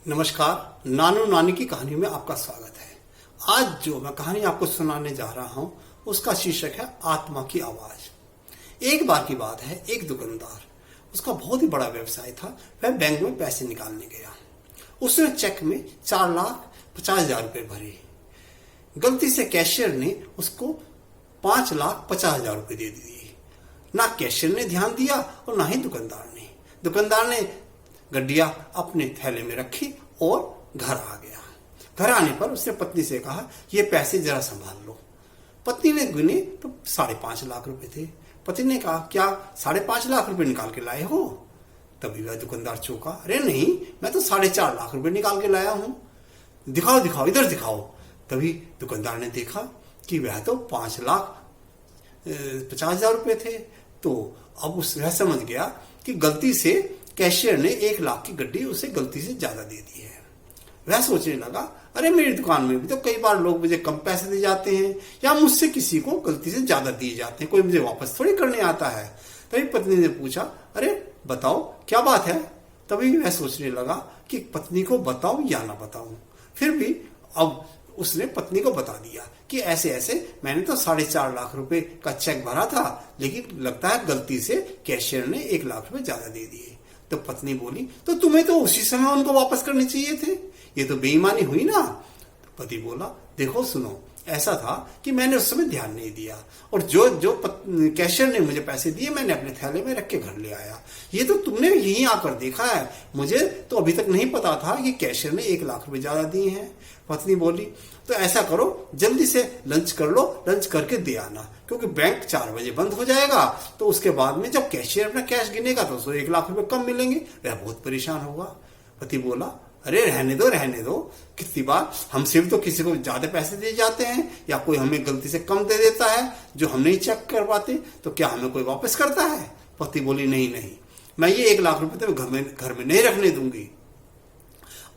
नमस्कार। नानू नानी की कहानी में आपका स्वागत है। आज जो मैं कहानी आपको सुनाने जा रहा हूं उसका शीर्षक है आत्मा की आवाज। एक बार की बात है, एक दुकानदार, उसका बहुत ही बड़ा व्यवसाय था। वह बैंक में पैसे निकालने गया। उसने चेक में 4,50,000 रुपए भरे। गलती से कैशियर ने उसको 5,50,000 रुपए दे दिए। ना कैशियर ने ध्यान दिया और ना ही दुकानदार ने गड्डिया अपने थैले में रखी और घर आ गया। घर आने पर उसने पत्नी से कहा, ये पैसे जरा संभाल लो। पत्नी ने गिने तो 5.5 लाख रुपए थे। पति ने कहा, क्या 5.5 लाख रुपए निकाल के लाए हो? तभी वह दुकानदार चौंका, अरे नहीं, मैं तो 4.5 लाख रुपए निकाल के लाया हूं। दिखाओ, इधर दिखाओ। तभी दुकानदार ने देखा कि वह तो 5,50,000 रुपए थे। तो अब वह समझ गया कि गलती से कैशियर ने 1 लाख की गड्डी उसे गलती से ज्यादा दे दी है। वह सोचने लगा, अरे मेरी दुकान में भी तो कई बार लोग मुझे कम पैसे दे जाते हैं या मुझसे किसी को गलती से ज्यादा दिए जाते हैं, कोई मुझे वापस थोड़ी करने आता है। तभी पत्नी ने पूछा, अरे बताओ क्या बात है? तभी वह सोचने लगा कि पत्नी को बताऊं या ना बताऊं। फिर भी अब उसने पत्नी को बता दिया कि ऐसे ऐसे मैंने तो 4.5 लाख रुपए का चेक भरा था, लेकिन लगता है गलती से कैशियर ने 1 लाख रुपए ज्यादा दे दिए। तो पत्नी बोली, तो तुम्हें तो उसी समय उनको वापस करने चाहिए थे, ये तो बेईमानी हुई ना। तो पति बोला, देखो सुनो, ऐसा था कि मैंने उस समय ध्यान नहीं दिया और जो कैशियर ने मुझे पैसे दिए मैंने अपने थैले में रख के घर ले आया। ये तो तुमने यहीं आकर देखा है, मुझे तो अभी तक नहीं पता था कि कैशियर ने 1 लाख रुपए ज्यादा दिए हैं। पत्नी बोली, तो ऐसा करो, जल्दी से लंच कर लो, लंच करके दे आना, क्योंकि बैंक 4 बजे बंद हो जाएगा। तो उसके बाद में जब कैशियर अपना कैश गिनेगा तो उसको 1 लाख रुपए कम मिलेंगे, वह बहुत परेशान होगा। पति बोला, अरे रहने दो, कितनी बार हमसे भी तो किसी को ज्यादा पैसे दिए जाते हैं या कोई हमें गलती से कम दे देता है जो हम नहीं चेक कर पाते, तो क्या हमें कोई वापस करता है? पति बोली, नहीं, मैं ये 1 लाख रुपए तो घर में नहीं रखने दूंगी।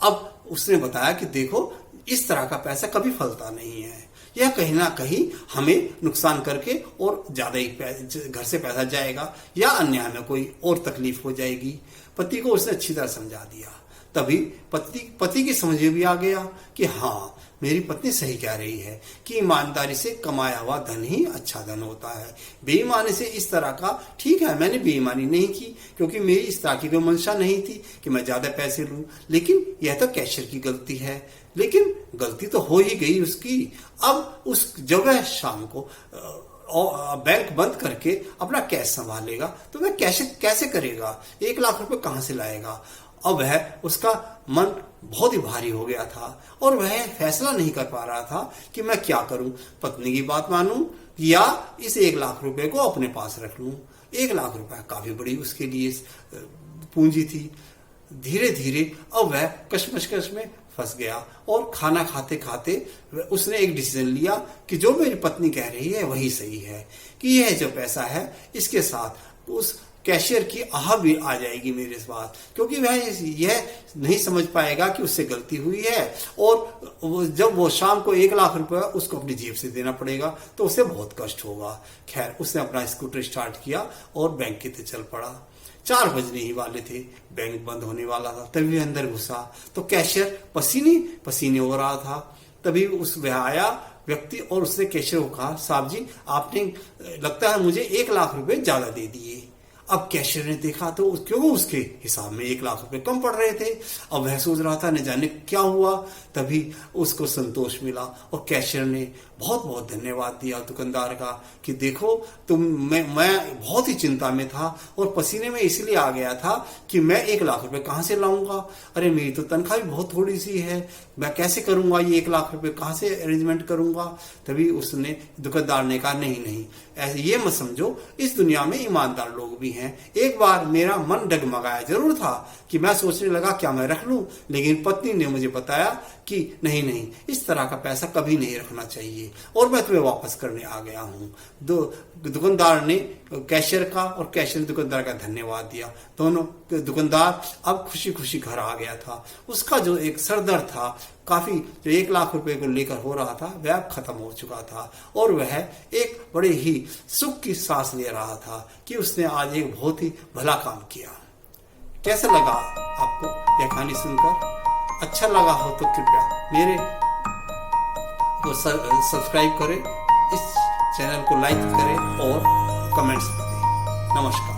अब उसने बताया कि देखो, इस तरह का पैसा कभी फलता नहीं है, यह कहीं ना कहीं हमें नुकसान करके और ज्यादा ही घर से पैसा जाएगा या अन्य हमें कोई और तकलीफ हो जाएगी। पति को उसने अच्छी तरह समझा दिया। तभी पति की समझ में भी आ गया कि हाँ, मेरी पत्नी सही कह रही है कि ईमानदारी से कमाया हुआ धन ही अच्छा धन होता है। बेईमानी से इस तरह का, ठीक है मैंने बेईमानी नहीं की क्योंकि मेरी इस तरह की कोई मंशा नहीं थी कि मैं ज्यादा पैसे लूं, लेकिन यह तो कैशियर की गलती है। लेकिन गलती तो हो ही गई उसकी। अब उस जगह शाम को बैंक बंद करके अपना कैश संभालेगा तो वह कैसे करेगा? 1 लाख रुपए कहां से लाएगा? अब वह, उसका मन बहुत ही भारी हो गया था और वह फैसला नहीं कर पा रहा था कि मैं क्या करूं, पत्नी की बात मानूं या इस 1 लाख रुपए को अपने पास रख लूं। 1 लाख रुपए काफी बड़ी उसके लिए पूंजी थी। धीरे धीरे अब वह कश्मकश में फंस गया और खाना खाते खाते उसने एक डिसीजन लिया कि जो मेरी पत्नी कह रही है वही सही है, कि यह जो पैसा है इसके साथ उस कैशियर की आह भी आ जाएगी मेरे साथ, क्योंकि वह यह नहीं समझ पाएगा कि उससे गलती हुई है और जब वो शाम को 1 लाख रुपए उसको अपनी जेब से देना पड़ेगा तो उसे बहुत कष्ट होगा। खैर, उसने अपना स्कूटर स्टार्ट किया और बैंक की तरफ चल पड़ा। 4 बजने ही वाले थे, बैंक बंद होने वाला था। तभी अंदर घुसा तो कैशियर पसीने पसीने हो रहा था। तभी वह आया व्यक्ति और उसने कैशियर को कहा, साहब जी, आपने लगता है मुझे 1 लाख रुपए ज्यादा दे दिए। अब कैशियर ने देखा तो क्यों उसके हिसाब में 1 लाख रुपए कम पड़ रहे थे। अब वह सोच रहा था न जाने क्या हुआ। तभी उसको संतोष मिला और कैशियर ने बहुत बहुत धन्यवाद दिया दुकानदार का कि देखो मैं बहुत ही चिंता में था और पसीने में इसलिए आ गया था कि मैं 1 लाख रुपए कहां से लाऊंगा। अरे मेरी तो तनख्वाह भी बहुत थोड़ी सी है, मैं कैसे करूंगा ये 1 लाख रुपए कहां से अरेंजमेंट करूंगा। तभी उसने दुकानदार ने कहा, नहीं ऐसे ये मत समझो, इस दुनिया में ईमानदार लोग भी हैं। एक बार मेरा मन डगमगाया जरूर था कि मैं सोचने लगा क्या मैं रख लूं, लेकिन पत्नी ने मुझे बताया कि नहीं, इस तरह का पैसा कभी नहीं रखना चाहिए और मैं तुम्हें वापस करने आ गया हूं। दुकानदार ने कैशियर का और कैशियर ने दुकानदार का धन्यवाद दिया। दोनों दुकानदार अब खुशी खुशी घर आ गया था। उसका जो एक सरदर्द था, काफी जो 1 लाख रुपए को लेकर हो रहा था, वह खत्म हो चुका था और वह एक बड़े ही सुख की सांस ले रहा था कि उसने आज एक बहुत ही भला काम किया। कैसा लगा आपको यह कहानी सुनकर? अच्छा लगा हो तो कृपया मेरे को सब्सक्राइब करें, इस चैनल को लाइक करें और कमेंट्स करें। नमस्कार।